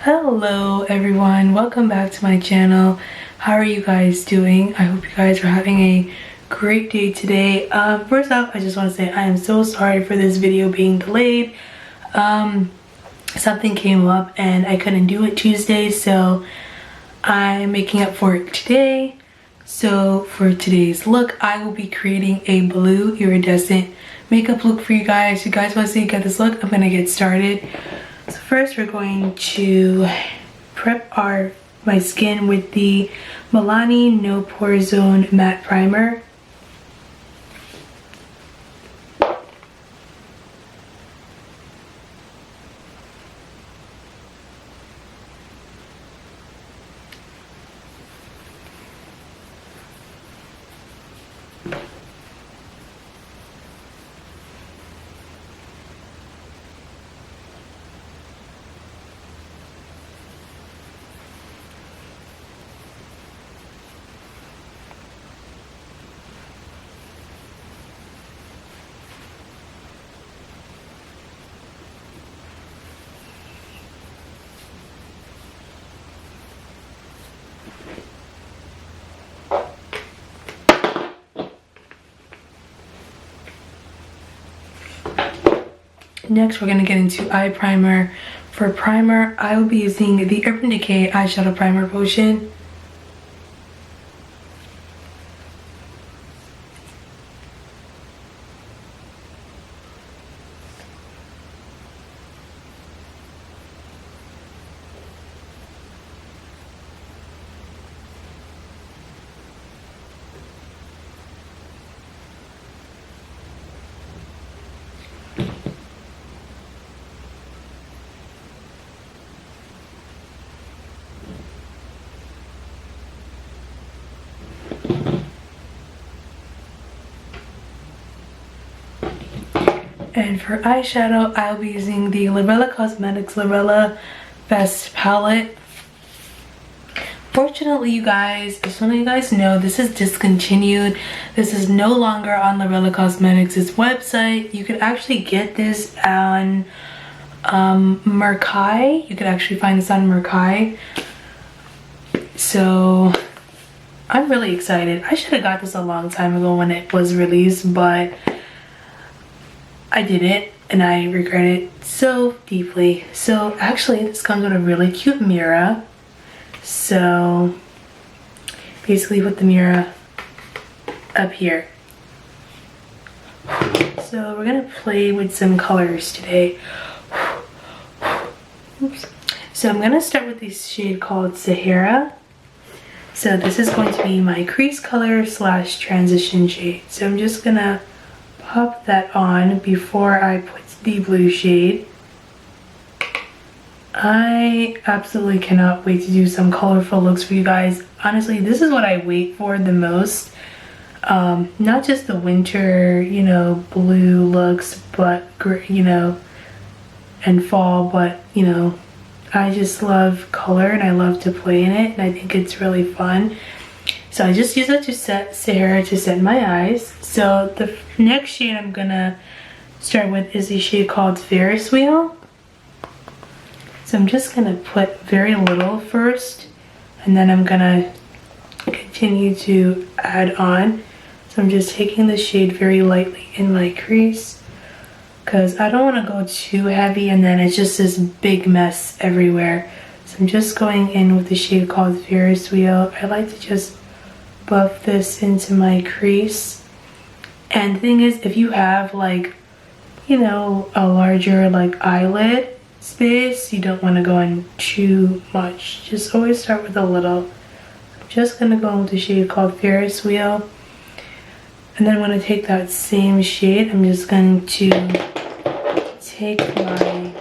Hello everyone, welcome back to my channel. How are you guys doing? I hope you guys are having a great day today. First off, I just want to say I am so sorry for this video being delayed. Something came up and I couldn't do it Tuesday, so I'm making up for it today. So for today's look, I will be creating a blue iridescent makeup look for you guys. You guys want to see get this look? I'm gonna get started. So first we're going to prep my skin with the Milani No Pore Zone Matte Primer. Next, we're going to get into eye primer. For primer, I will be using the Urban Decay Eyeshadow Primer Potion. And for eyeshadow, I'll be using the Lavella Cosmetics Lavella Best Palette. Fortunately, you guys, just want to let you guys know, this is discontinued. This is no longer on Lavella Cosmetics' website. You could actually get this on Mercai. You could actually find this on Mercai. So I'm really excited. I should have got this a long time ago when it was released, but I did it and I regret it so deeply. So actually this comes with a really cute mirror. So basically put the mirror up here. So we're gonna play with some colors today. Oops. So I'm gonna start with this shade called Sahara. So this is going to be my crease color / transition shade. So I'm just gonna pop that on before I put the blue shade. I absolutely cannot wait to do some colorful looks for you guys. Honestly, this is what I wait for the most. Not just the winter, you know, blue looks, but you know, and fall, but you know, I just love color and I love to play in it, and I think it's really fun. So I just use it to set Sahara to set my eyes. So the next shade I'm gonna start with is a shade called Ferris Wheel. So I'm just gonna put very little first, and then I'm gonna continue to add on. So I'm just taking the shade very lightly in my crease, because I don't want to go too heavy and then it's just this big mess everywhere. So I'm just going in with the shade called Ferris Wheel. I like to just buff this into my crease. And the thing is, if you have like, you know, a larger like eyelid space, you don't want to go in too much. Just always start with a little. I'm just gonna go with the shade called Ferris Wheel, and then I'm gonna take that same shade. I'm just going to take my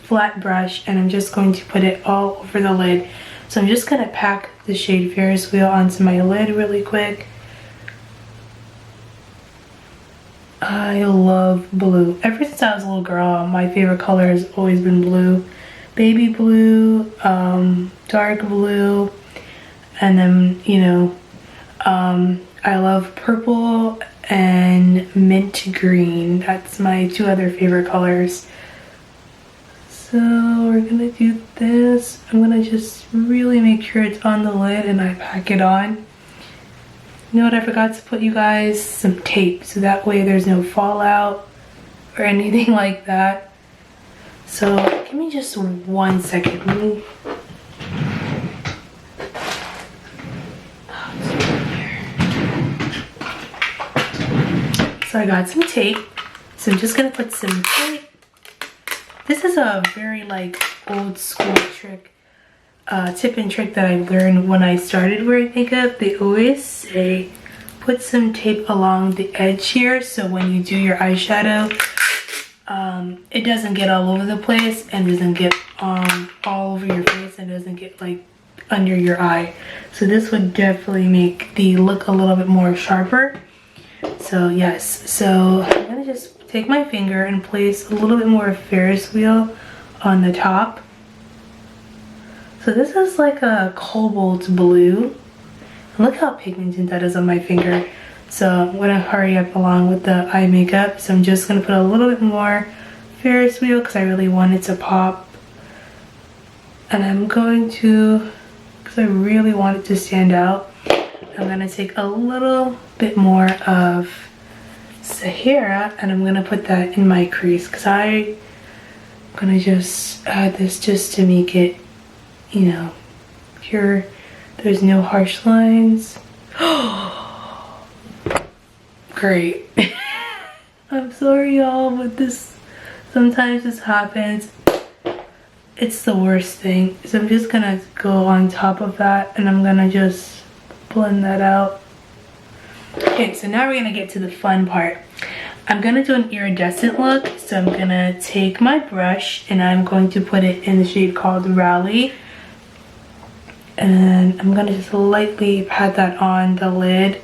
flat brush and I'm just going to put it all over the lid. So I'm just gonna pack the shade Ferris Wheel onto my lid really quick. I love blue. Ever since I was a little girl, my favorite color has always been blue. Baby blue, dark blue, and then, you know, I love purple and mint green. That's my two other favorite colors. So So we're gonna do this. I'm gonna just really make sure it's on the lid and I pack it on. You know what, I forgot to put you guys some tape so that way there's no fallout or anything like that. So give me just 1 second. So I got some tape. So I'm just gonna put some tape. This is a very like old school trick, tip and trick that I learned when I started wearing makeup. They always say put some tape along the edge here so when you do your eyeshadow, it doesn't get all over the place and doesn't get all over your face and doesn't get like under your eye. So this would definitely make the look a little bit more sharper. So yes, so I'm gonna just take my finger and place a little bit more Ferris wheel on the top. So this is like a cobalt blue. Look how pigmented that is on my finger. So I'm gonna hurry up along with the eye makeup. So I'm just gonna put a little bit more Ferris wheel because I really want it to pop. And I'm going to, because I really want it to stand out, I'm gonna take a little bit more of Sahara and I'm gonna put that in my crease because I'm gonna just add this just to make it, you know, pure. There's no harsh lines. Great. I'm sorry y'all, but this, sometimes this happens. It's the worst thing. So I'm just gonna go on top of that and I'm gonna just blend that out. Okay, so now we're gonna get to the fun part. I'm gonna do an iridescent look. So I'm gonna take my brush and I'm going to put it in the shade called Rally. And I'm gonna just lightly pat that on the lid.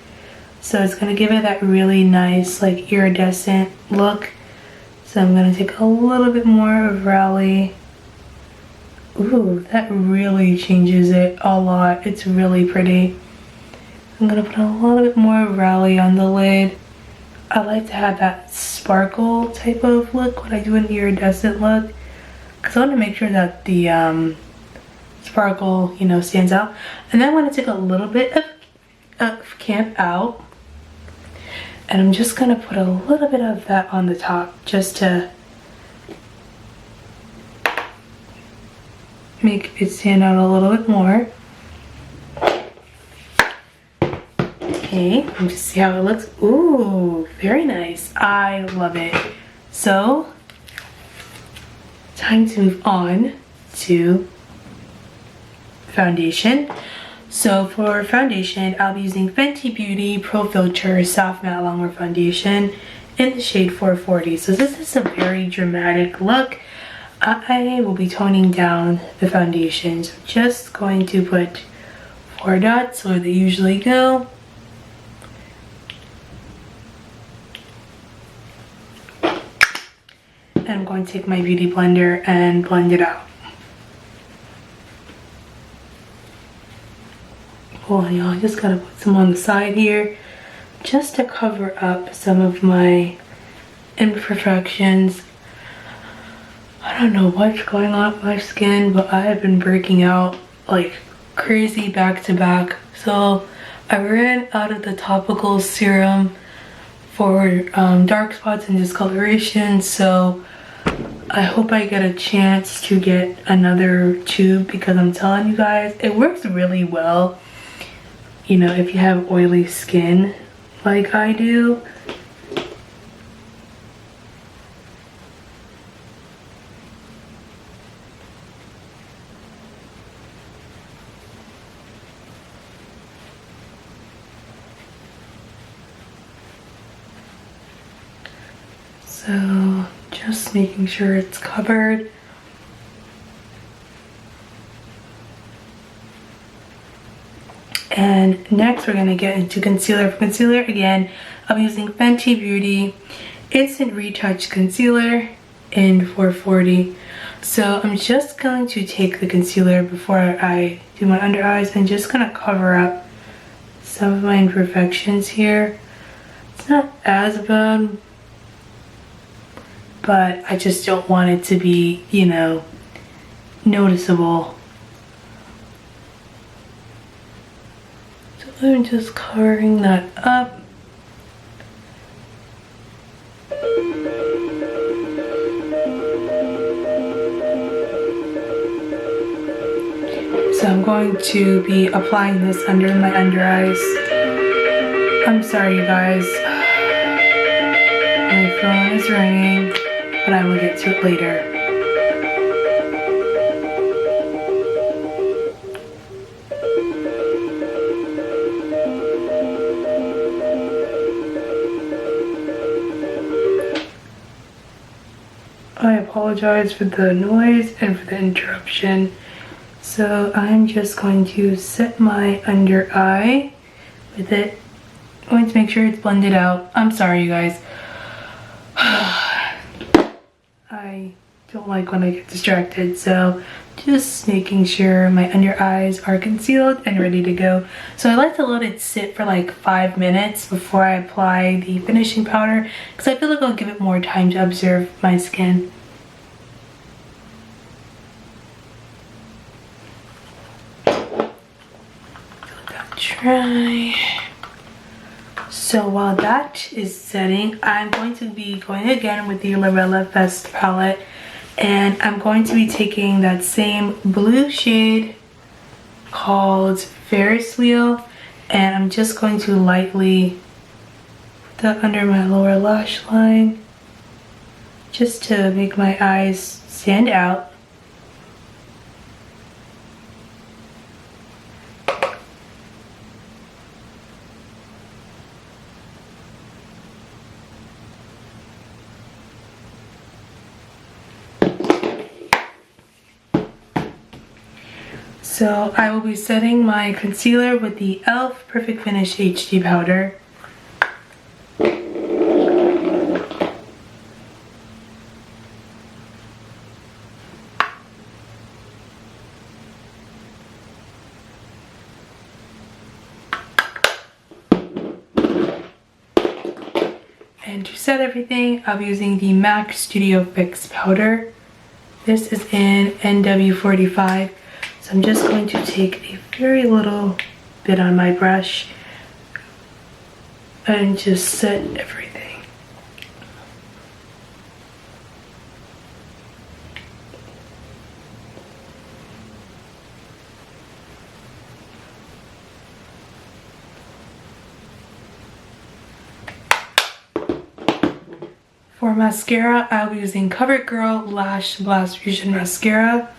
So it's gonna give it that really nice like iridescent look. So I'm gonna take a little bit more of Rally. Ooh, that really changes it a lot. It's really pretty. I'm gonna put a little bit more Rally on the lid. I like to have that sparkle type of look when I do an iridescent look, because I want to make sure that the sparkle, you know, stands out. And then I'm gonna take a little bit of Camp Out, and I'm just gonna put a little bit of that on the top just to make it stand out a little bit more. Okay, let me just see how it looks. Ooh, very nice. I love it. So, time to move on to foundation. So for foundation, I'll be using Fenty Beauty Pro Filt'r Soft Matte Longwear Foundation in the shade 440. So this is a very dramatic look. I will be toning down the foundation. So I'm just going to put 4 dots where they usually go. And I'm going to take my beauty blender and blend it out. Hold on, y'all, I just gotta put some on the side here just to cover up some of my imperfections. I don't know what's going on with my skin, but I have been breaking out like crazy back to back. So I ran out of the topical serum for dark spots and discoloration, so I hope I get a chance to get another tube, because I'm telling you guys, it works really well, you know, if you have oily skin like I do. So just making sure it's covered. And next we're gonna get into concealer. For concealer, again, I'm using Fenty Beauty Instant Retouch Concealer in 440. So I'm just going to take the concealer before I do my under eyes and just gonna cover up some of my imperfections here. It's not as bad, but I just don't want it to be, you know, noticeable. So I'm just covering that up. So I'm going to be applying this under my under eyes. I'm sorry you guys. My phone is ringing, but I will get to it later. I apologize for the noise and for the interruption. So I'm just going to set my under eye with it. I'm going to make sure it's blended out. I'm sorry you guys. I don't like when I get distracted, so just making sure my under eyes are concealed and ready to go. So I like to let it sit for like 5 minutes before I apply the finishing powder, because I feel like I'll give it more time to observe my skin. Dry. So while that is setting, I'm going to be going again with the Lorella Fest palette, and I'm going to be taking that same blue shade called Ferris Wheel, and I'm just going to lightly put that under my lower lash line just to make my eyes stand out. So I will be setting my concealer with the e.l.f. Perfect Finish HD powder. And to set everything, I'll be using the MAC Studio Fix powder. This is in NW45. So I'm just going to take a very little bit on my brush and just set everything. For mascara, I'll be using CoverGirl Lash Blast Fusion Mascara.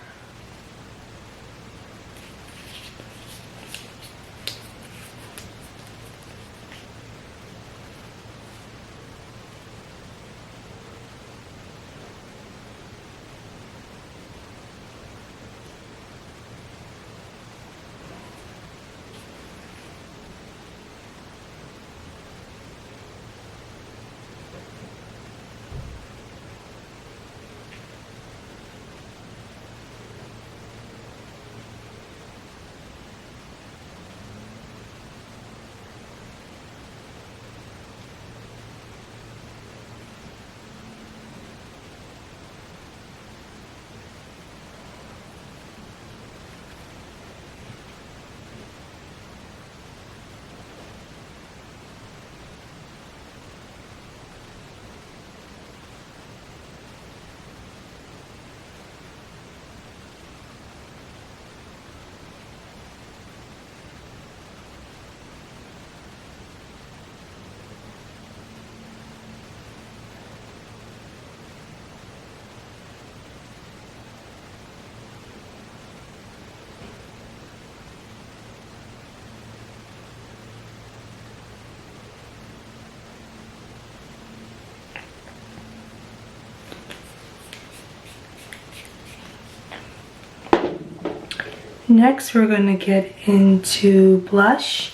Next, we're going to get into blush.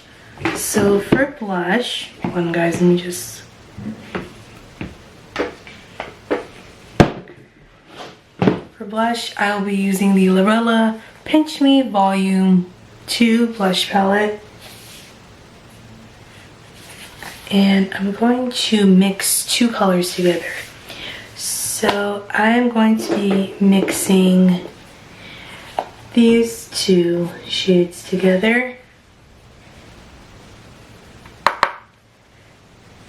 So for blush, hold on guys, let me just... For blush, I'll be using the Lorella Pinch Me Volume 2 blush palette. And I'm going to mix two colors together. So I'm going to be mixing these two shades together.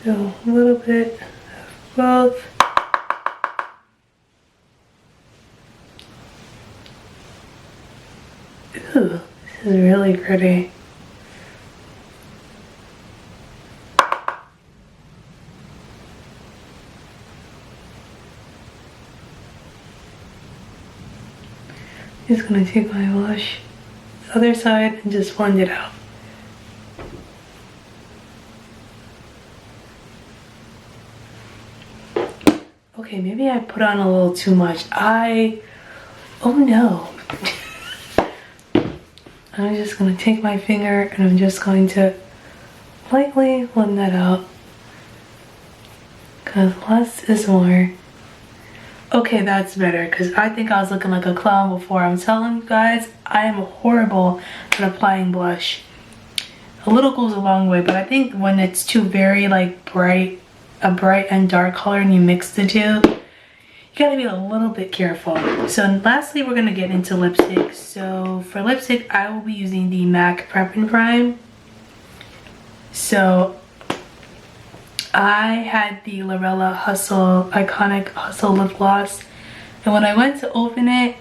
So a little bit of both. Ooh, this is really pretty. Just gonna take my blush the other side and just blend it out. Okay, maybe I put on a little too much. Oh no. I'm just gonna take my finger and I'm just going to lightly blend that out. Cause less is more. Okay, that's better because I think I was looking like a clown before. I'm telling you guys, I am horrible at applying blush. A little goes a long way, but I think when it's too very like bright, a bright and dark color and you mix the two, you gotta be a little bit careful. So lastly, we're gonna get into lipstick. So for lipstick, I will be using the MAC Prep and Prime. So I had the Lorella Hustle Iconic Hustle Lip Gloss, and when I went to open it,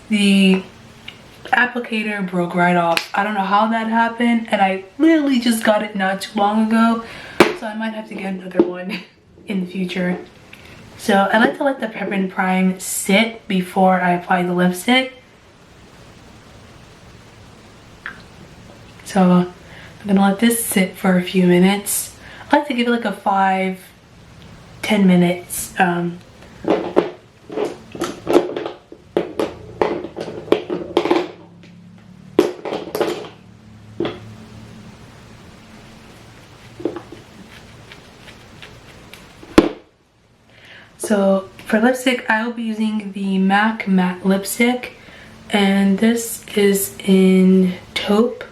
the applicator broke right off. I don't know how that happened, and I literally just got it not too long ago, so I might have to get another one in the future. So I like to let the Prep and Prime sit before I apply the lipstick. So I'm gonna let this sit for a few minutes. I like to give it like a 5-10 minutes. So for lipstick, I will be using the MAC Matte Lipstick, and this is in Taupe.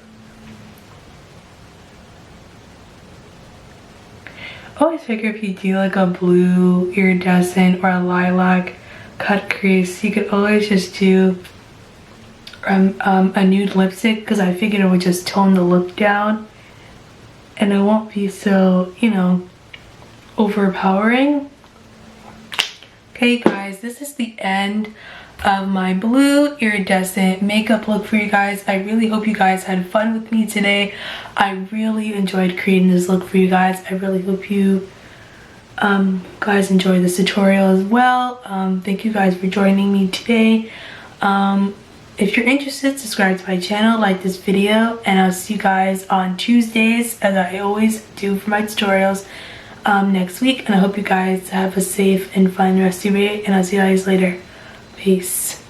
I always figure if you do like a blue iridescent or a lilac cut crease, you could always just do a nude lipstick, because I figured it would just tone the look down and it won't be so, you know, overpowering. Okay guys, this is the end of my blue iridescent makeup look for you guys. I really hope you guys had fun with me today. I really enjoyed creating this look for you guys. I really hope you guys enjoyed this tutorial as well. Thank you guys for joining me today. If you're interested, subscribe to my channel, like this video, and I'll see you guys on Tuesdays, as I always do for my tutorials, next week. And I hope you guys have a safe and fun rest of your day, and I'll see you guys later. Peace.